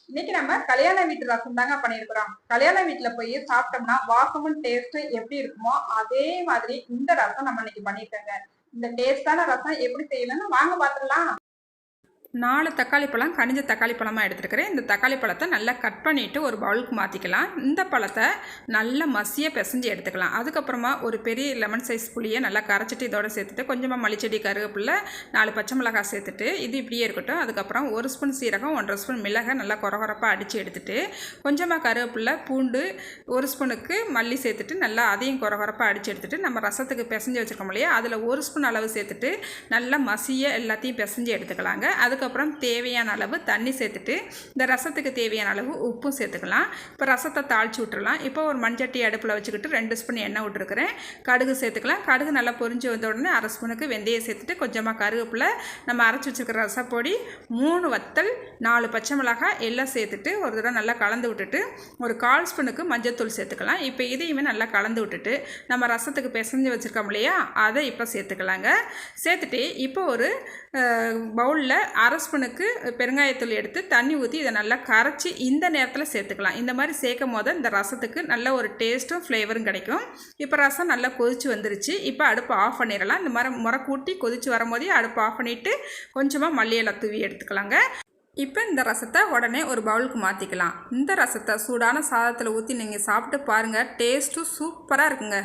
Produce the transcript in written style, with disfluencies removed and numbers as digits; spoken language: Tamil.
இன்னைக்கு நம்ம கல்யாண வீட்டு ரசம் தாங்க பண்ணியிருக்கிறோம். கல்யாண வீட்டுல போய் சாப்பிட்டோம்னா வாசமும் டேஸ்ட் எப்படி இருக்குமோ அதே மாதிரி இந்த ரசம் நம்ம இன்னைக்கு பண்ணிருக்கோங்க. இந்த டேஸ்டான ரசம் எப்படி செய்யணும்னு வாங்க பாத்துடலாம். 4 தக்காளி பழம் கனிஞ்ச தக்காளி பழமாக எடுத்துருக்கிறேன். இந்த தக்காளி பழத்தை நல்லா கட் பண்ணிவிட்டு ஒரு பவுலுக்கு மாற்றிக்கலாம். இந்த பழத்தை நல்லா மசிய பிசைஞ்சு எடுத்துக்கலாம். அதுக்கப்புறமா ஒரு பெரிய லெமன் சைஸ் புளியை நல்லா கரைச்சிட்டு இதோட சேர்த்துட்டு கொஞ்சமாக மல்லிச்செடி கருவேப்பிலை 4 பச்சை மிளகாய் சேர்த்துட்டு இது இப்படியே இருக்கட்டும். அதுக்கப்புறம் 1 ஸ்பூன் சீரகம் 1.5 ஸ்பூன் மிளகை நல்லா கொரகொரப்பாக அடித்து எடுத்துட்டு கொஞ்சமாக கருவேப்பிலை பூண்டு 1 ஸ்பூனுக்கு மல்லி சேர்த்துட்டு நல்லா அதையும் கொரகொரப்பாக அடித்து எடுத்துட்டு நம்ம ரசத்துக்கு பிசைஞ்சு வச்சுருக்கோம் இல்லையா, அதில் 1 ஸ்பூன் அளவு சேர்த்துட்டு நல்லா மசிய எல்லாத்தையும் பிசைஞ்சு எடுத்துக்கலாங்க. அதுக்கப்புறம் தேவையான அளவு தண்ணி சேர்த்துட்டு இந்த ரசத்துக்கு தேவையான அளவு உப்பும் சேர்த்துக்கலாம். இப்போ ரசத்தை தாளித்து விட்டுறலாம். இப்போ ஒரு மண்சட்டி அடுப்பில் வச்சுக்கிட்டு 2 ஸ்பூன் எண்ணெய் விட்டுருக்கிறேன். கடுகு சேர்த்துக்கலாம். கடுகு நல்லா பொரிஞ்சு வந்த உடனே 1/2 ஸ்பூனுக்கு வெந்தயம் சேர்த்துட்டு கொஞ்சமாக கருவேப்பிலை நம்ம அரைச்சி வச்சுருக்கிற ரசப்பொடி 3 வத்தல் 4 பச்சை மிளகாய் எல்லாம் சேர்த்துட்டு ஒரு தடவை நல்லா கலந்து விட்டுட்டு ஒரு 1/4 ஸ்பூனுக்கு மஞ்சத்தூள் சேர்த்துக்கலாம். இப்போ இதையுமே நல்லா கலந்து விட்டுட்டு நம்ம ரசத்துக்கு பிசைஞ்சு வச்சுருக்கோம் இல்லையா, அதை இப்போ சேர்த்துக்கலாங்க. சேர்த்துட்டு இப்போ ஒரு பவுலில் 1/2 ஸ்பூனுக்கு பெருங்காயத்தூள் எடுத்து தண்ணி ஊற்றி இதை நல்லா கரைச்சி இந்த நேரத்தில் சேர்த்துக்கலாம். இந்த மாதிரி சேர்க்கும் போது இந்த ரசத்துக்கு நல்ல ஒரு டேஸ்ட்டும் ஃப்ளேவரும் கிடைக்கும். இப்போ ரசம் நல்லா கொதிச்சு வந்துருச்சு. இப்போ அடுப்பு ஆஃப் பண்ணிடலாம். இந்த மாதிரி முறை கூட்டி கொதிச்சு வரும்போதே அடுப்பு ஆஃப் பண்ணிவிட்டு கொஞ்சமாக மல்லியெல்லாம் தூவி எடுத்துக்கலாங்க. இப்போ இந்த ரசத்தை உடனே ஒரு பவுலுக்கு மாற்றிக்கலாம். இந்த ரசத்தை சூடான சாதத்தில் ஊற்றி நீங்கள் சாப்பிட்டு பாருங்கள், டேஸ்ட்டும் சூப்பராக இருக்குங்க.